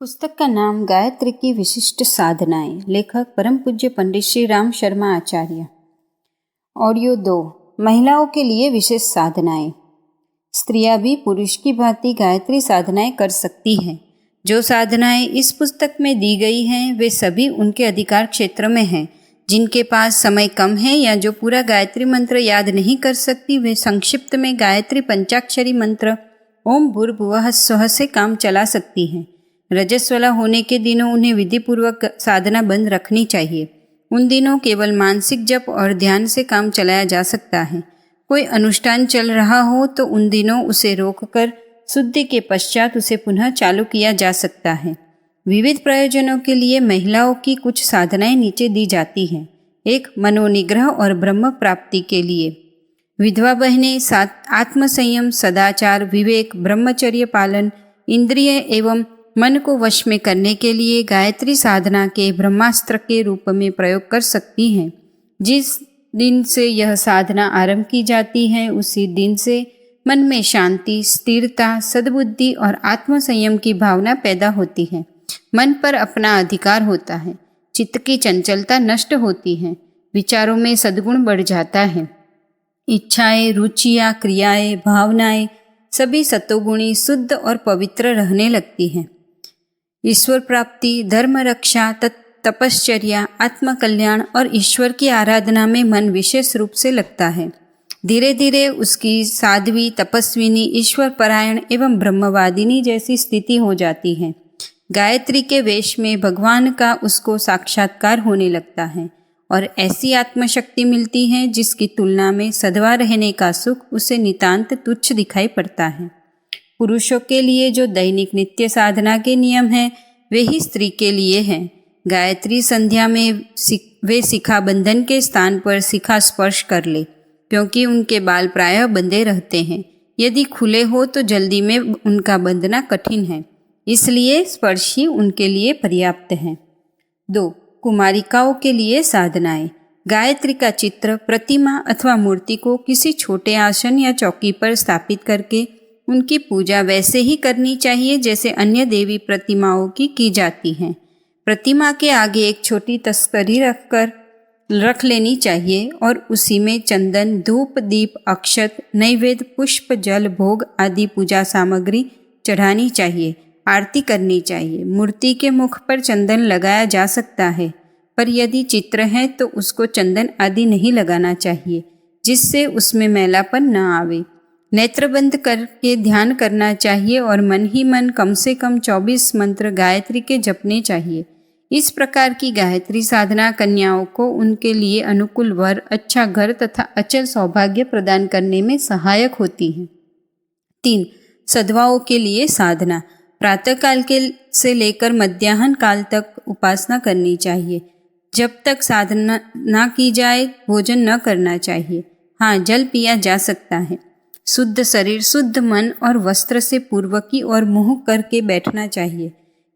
पुस्तक का नाम गायत्री की विशिष्ट साधनाएं। लेखक परम पूज्य पंडित श्री राम शर्मा आचार्य। ऑडियो 2। महिलाओं के लिए विशेष साधनाएं। स्त्रियां भी पुरुष की भांति गायत्री साधनाएं कर सकती हैं। जो साधनाएं इस पुस्तक में दी गई हैं वे सभी उनके अधिकार क्षेत्र में हैं। जिनके पास समय कम है या जो पूरा गायत्री मंत्र याद नहीं कर सकती वे संक्षिप्त में गायत्री पंचाक्षरी मंत्र ओम भूर्भुवः स्वः से काम चला सकती हैं। रजस्वला होने के दिनों उन्हें विधिपूर्वक साधना बंद रखनी चाहिए। उन दिनों केवल मानसिक जप और ध्यान से काम चलाया जा सकता है। कोई अनुष्ठान चल रहा हो तो उन दिनों उसे रोककर शुद्धि के पश्चात उसे पुनः चालू किया जा सकता है। विविध प्रयोजनों के लिए महिलाओं की कुछ साधनाएं नीचे दी जाती हैं। 1. मनोनिग्रह और ब्रह्म प्राप्ति के लिए विधवा बहनें आत्मसंयम, सदाचार, विवेक, ब्रह्मचर्य पालन, इंद्रिय एवं मन को वश में करने के लिए गायत्री साधना के ब्रह्मास्त्र के रूप में प्रयोग कर सकती हैं। जिस दिन से यह साधना आरंभ की जाती है उसी दिन से मन में शांति, स्थिरता, सद्बुद्धि और आत्मसंयम की भावना पैदा होती है। मन पर अपना अधिकार होता है। चित्त की चंचलता नष्ट होती है। विचारों में सद्गुण बढ़ जाता है। इच्छाएं, रुचियां, क्रियाएं, भावनाएं सभी सतोगुणी, शुद्ध और पवित्र रहने लगती हैं। ईश्वर प्राप्ति, धर्म रक्षा, तपश्चर्या, आत्मकल्याण और ईश्वर की आराधना में मन विशेष रूप से लगता है। धीरे धीरे उसकी साध्वी, तपस्विनी, ईश्वर परायण एवं ब्रह्मवादिनी जैसी स्थिति हो जाती है। गायत्री के वेश में भगवान का उसको साक्षात्कार होने लगता है और ऐसी आत्मशक्ति मिलती है जिसकी तुलना में सधवा रहने का सुख उसे नितांत तुच्छ दिखाई पड़ता है। पुरुषों के लिए जो दैनिक नित्य साधना के नियम हैं वे ही स्त्री के लिए हैं। गायत्री संध्या में वे शिखा बंधन के स्थान पर शिखा स्पर्श कर ले, क्योंकि उनके बाल प्रायः बंधे रहते हैं। यदि खुले हो तो जल्दी में उनका बंधना कठिन है, इसलिए स्पर्श ही उनके लिए पर्याप्त है। 2. कुमारिकाओं के लिए साधनाएं। गायत्री का चित्र, प्रतिमा अथवा मूर्ति को किसी छोटे आसन या चौकी पर स्थापित करके उनकी पूजा वैसे ही करनी चाहिए जैसे अन्य देवी प्रतिमाओं की जाती है। प्रतिमा के आगे एक छोटी तस्करी रख लेनी चाहिए और उसी में चंदन, धूप, दीप, अक्षत, नैवेद्य, पुष्प, जल, भोग आदि पूजा सामग्री चढ़ानी चाहिए। आरती करनी चाहिए। मूर्ति के मुख पर चंदन लगाया जा सकता है, पर यदि चित्र है तो उसको चंदन आदि नहीं लगाना चाहिए, जिससे उसमें मैलापन न आवे। नेत्र बंद करके ध्यान करना चाहिए और मन ही मन कम से कम 24 मंत्र गायत्री के जपने चाहिए। इस प्रकार की गायत्री साधना कन्याओं को उनके लिए अनुकूल वर, अच्छा घर तथा अचल सौभाग्य प्रदान करने में सहायक होती है। 3. सधवाओं के लिए साधना। प्रातःकाल से लेकर मध्याह्न काल तक उपासना करनी चाहिए। जब तक साधना ना की जाए भोजन न करना चाहिए। हाँ, जल पिया जा सकता है। शुद्ध शरीर, शुद्ध मन और वस्त्र से पूर्व की ओर मुंह करके बैठना चाहिए।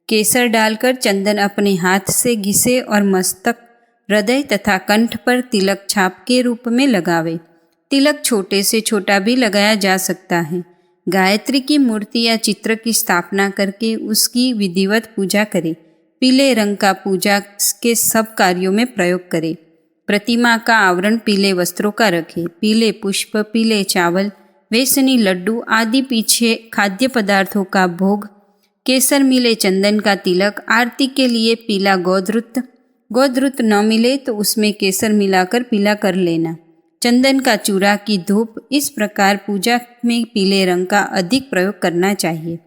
केसर डालकर चंदन अपने हाथ से घिसे और मस्तक, हृदय तथा कंठ पर तिलक छाप के रूप में लगावे। तिलक छोटे से छोटा भी लगाया जा सकता है। गायत्री की मूर्ति या चित्र की स्थापना करके उसकी विधिवत पूजा करें। पीले रंग का पूजा के सब कार्यों में प्रयोग करें। प्रतिमा का आवरण पीले वस्त्रों का रखें। पीले पुष्प, पीले चावल, बेसनी लड्डू आदि पीछे खाद्य पदार्थों का भोग, केसर मिले चंदन का तिलक, आरती के लिए पीला गोधृत न मिले तो उसमें केसर मिलाकर पीला कर लेना। चंदन का चूरा की धूप। इस प्रकार पूजा में पीले रंग का अधिक प्रयोग करना चाहिए।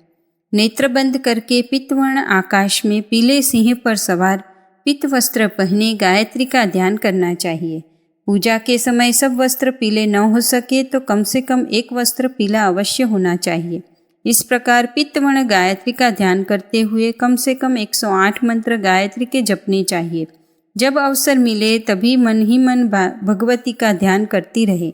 नेत्र बंद करके पीतवर्ण आकाश में पीले सिंह पर सवार पीत वस्त्र पहने गायत्री का ध्यान करना चाहिए। पूजा के समय सब वस्त्र पीले न हो सके तो कम से कम एक वस्त्र पीला अवश्य होना चाहिए। इस प्रकार पीतवर्ण गायत्री का ध्यान करते हुए कम से कम 108 मंत्र गायत्री के जपने चाहिए। जब अवसर मिले तभी मन ही मन भगवती का ध्यान करती रहे।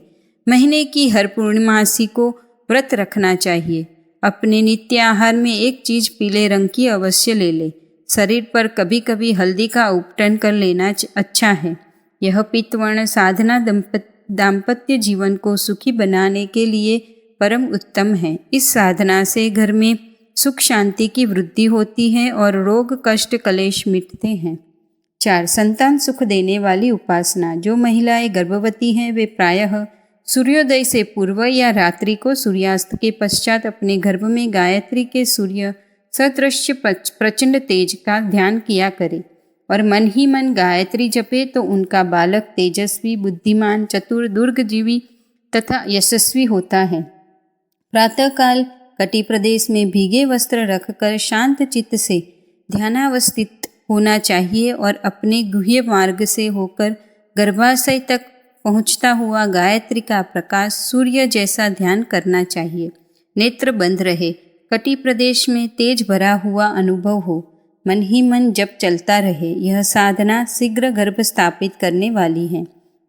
महीने की हर पूर्णिमासी को व्रत रखना चाहिए। अपने नित्य आहार में एक चीज पीले रंग की अवश्य ले ले। शरीर पर कभी कभी हल्दी का उपटन कर लेना अच्छा है। यह पीतवर्ण साधना दाम्पत्य जीवन को सुखी बनाने के लिए परम उत्तम है। इस साधना से घर में सुख शांति की वृद्धि होती है और रोग कष्ट कलेश मिटते हैं। 4. संतान सुख देने वाली उपासना। जो महिलाएं गर्भवती हैं वे प्रायः सूर्योदय से पूर्व या रात्रि को सूर्यास्त के पश्चात अपने गर्भ में गायत्री के सूर्य सदृश प्रचंड तेज का ध्यान किया करें और मन ही मन गायत्री जपे तो उनका बालक तेजस्वी, बुद्धिमान, चतुर, दुर्गजीवी तथा यशस्वी होता है। प्रातःकाल कटी प्रदेश में भीगे वस्त्र रखकर शांत चित्त से ध्यानावस्थित होना चाहिए और अपने गुह्य मार्ग से होकर गर्भाशय तक पहुँचता हुआ गायत्री का प्रकाश सूर्य जैसा ध्यान करना चाहिए। नेत्र बंद रहे, कटी प्रदेश में तेज भरा हुआ अनुभव हो, मन ही मन जप चलता रहे। यह साधना शीघ्र गर्भ स्थापित करने वाली है।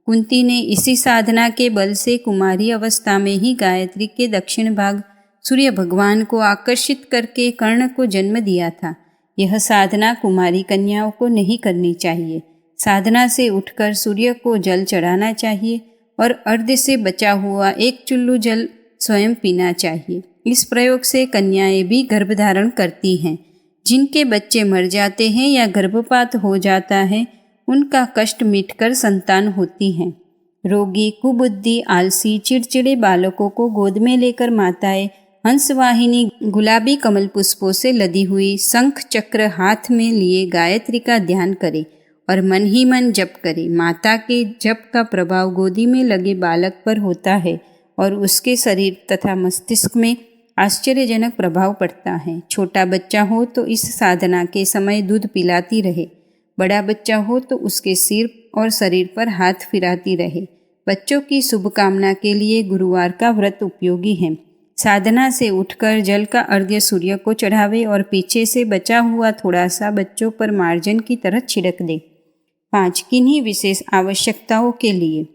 कुंती ने इसी साधना के बल से कुमारी अवस्था में ही गायत्री के दक्षिण भाग सूर्य भगवान को आकर्षित करके कर्ण को जन्म दिया था। यह साधना कुमारी कन्याओं को नहीं करनी चाहिए। साधना से उठकर सूर्य को जल चढ़ाना चाहिए और अर्ध से बचा हुआ एक चुल्लू जल स्वयं पीना चाहिए। इस प्रयोग से कन्याएं भी गर्भधारण करती हैं। जिनके बच्चे मर जाते हैं या गर्भपात हो जाता है उनका कष्ट मिटकर संतान होती हैं। रोगी, कुबुद्धि, आलसी, चिड़चिड़े बालकों को गोद में लेकर माताएं हंसवाहिनी गुलाबी कमल पुष्पों से लदी हुई शंख चक्र हाथ में लिए गायत्री का ध्यान करें और मन ही मन जप करें। माता के जप का प्रभाव गोदी में लगे बालक पर होता है और उसके शरीर तथा मस्तिष्क में आश्चर्यजनक प्रभाव पड़ता है। छोटा बच्चा हो तो इस साधना के समय दूध पिलाती रहे, बड़ा बच्चा हो तो उसके सिर और शरीर पर हाथ फिराती रहे। बच्चों की शुभकामना के लिए गुरुवार का व्रत उपयोगी है। साधना से उठकर जल का अर्घ्य सूर्य को चढ़ावे और पीछे से बचा हुआ थोड़ा सा बच्चों पर मार्जन की तरह छिड़क दे। 5. किन्हीं विशेष आवश्यकताओं के लिए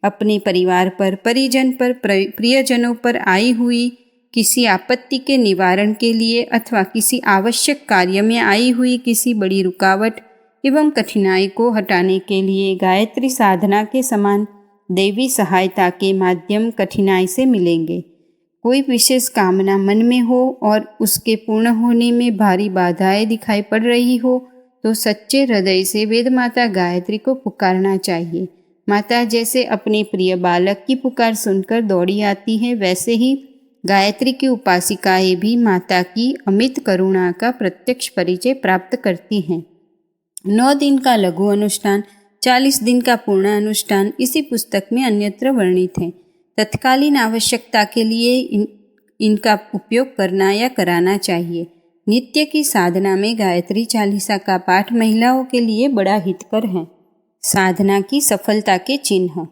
अपने परिवार पर, परिजन पर, प्रियजनों पर आई हुई किसी आपत्ति के निवारण के लिए अथवा किसी आवश्यक कार्य में आई हुई किसी बड़ी रुकावट एवं कठिनाई को हटाने के लिए गायत्री साधना के समान देवी सहायता के माध्यम कठिनाई से मिलेंगे। कोई विशेष कामना मन में हो और उसके पूर्ण होने में भारी बाधाएं दिखाई पड़ रही हो तो सच्चे हृदय से वेद माता गायत्री को पुकारना चाहिए। माता जैसे अपने प्रिय बालक की पुकार सुनकर दौड़ी आती है, वैसे ही गायत्री की उपासिकाएं भी माता की अमित करुणा का प्रत्यक्ष परिचय प्राप्त करती हैं। 9 दिन का लघु अनुष्ठान, 40 दिन का पूर्ण अनुष्ठान इसी पुस्तक में अन्यत्र वर्णित है। तत्कालीन आवश्यकता के लिए इनका उपयोग करना या कराना चाहिए। नित्य की साधना में गायत्री चालीसा का पाठ महिलाओं के लिए बड़ा हितकर है। साधना की सफलता के चिन्ह।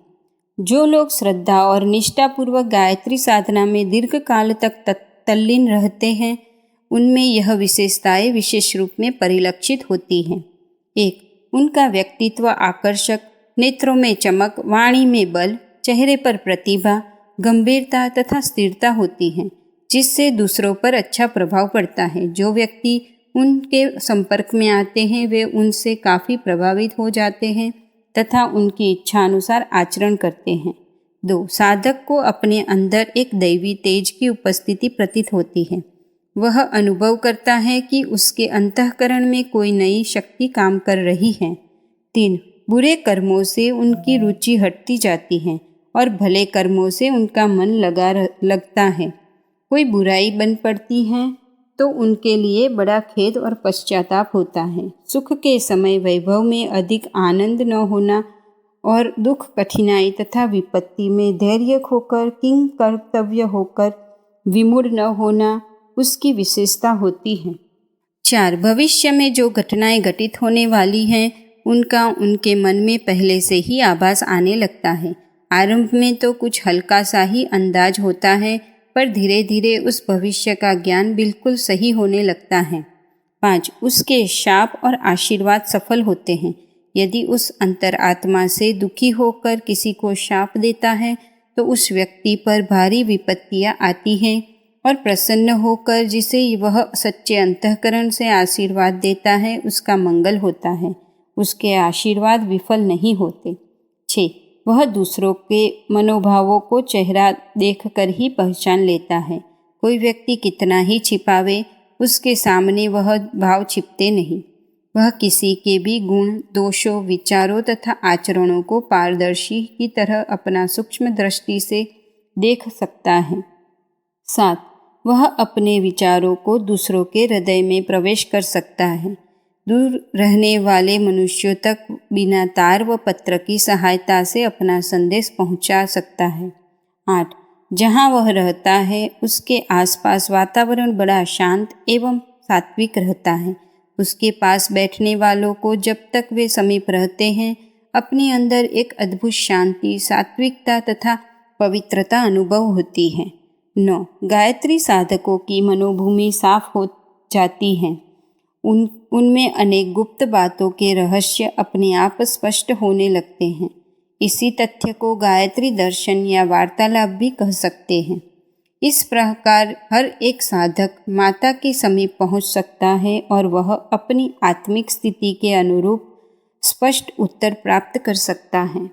जो लोग श्रद्धा और निष्ठापूर्वक गायत्री साधना में दीर्घ काल तक तल्लीन रहते हैं उनमें यह विशेषताएं विशेष रूप में परिलक्षित होती हैं। 1. उनका व्यक्तित्व आकर्षक, नेत्रों में चमक, वाणी में बल, चेहरे पर प्रतिभा, गंभीरता तथा स्थिरता होती है जिससे दूसरों पर अच्छा प्रभाव पड़ता है। जो व्यक्ति उनके संपर्क में आते हैं वे उनसे काफ़ी प्रभावित हो जाते हैं तथा उनकी इच्छा अनुसार आचरण करते हैं। 2. साधक को अपने अंदर एक दैवी तेज की उपस्थिति प्रतीत होती है। वह अनुभव करता है कि उसके अंतःकरण में कोई नई शक्ति काम कर रही है। 3. बुरे कर्मों से उनकी रुचि हटती जाती है और भले कर्मों से उनका मन लगता है। कोई बुराई बन पड़ती है तो उनके लिए बड़ा खेद और पश्चाताप होता है। सुख के समय वैभव में अधिक आनंद न होना और दुख, कठिनाई तथा विपत्ति में धैर्य खोकर किंग कर्तव्य होकर विमूढ़ न होना उसकी विशेषता होती है। 4. भविष्य में जो घटनाएं घटित होने वाली हैं उनका उनके मन में पहले से ही आभास आने लगता है। आरंभ में तो कुछ हल्का सा ही अंदाज होता है पर धीरे धीरे उस भविष्य का ज्ञान बिल्कुल सही होने लगता है। 5. उसके शाप और आशीर्वाद सफल होते हैं। यदि उस अंतरात्मा से दुखी होकर किसी को शाप देता है तो उस व्यक्ति पर भारी विपत्तियां आती हैं और प्रसन्न होकर जिसे वह सच्चे अंतःकरण से आशीर्वाद देता है उसका मंगल होता है। उसके आशीर्वाद विफल नहीं होते। 6. वह दूसरों के मनोभावों को चेहरा देखकर ही पहचान लेता है। कोई व्यक्ति कितना ही छिपावे उसके सामने वह भाव छिपते नहीं। वह किसी के भी गुण, दोषों, विचारों तथा आचरणों को पारदर्शी की तरह अपना सूक्ष्म दृष्टि से देख सकता है। 7. वह अपने विचारों को दूसरों के हृदय में प्रवेश कर सकता है। दूर रहने वाले मनुष्यों तक बिना तार व पत्र की सहायता से अपना संदेश पहुंचा सकता है। 8. जहाँ वह रहता है उसके आसपास वातावरण बड़ा शांत एवं सात्विक रहता है। उसके पास बैठने वालों को जब तक वे समीप रहते हैं अपने अंदर एक अद्भुत शांति, सात्विकता तथा पवित्रता अनुभव होती है। 9. गायत्री साधकों की मनोभूमि साफ हो जाती है। उनमें अनेक गुप्त बातों के रहस्य अपने आप स्पष्ट होने लगते हैं। इसी तथ्य को गायत्री दर्शन या वार्तालाप भी कह सकते हैं। इस प्रकार हर एक साधक माता के समीप पहुंच सकता है और वह अपनी आत्मिक स्थिति के अनुरूप स्पष्ट उत्तर प्राप्त कर सकता है।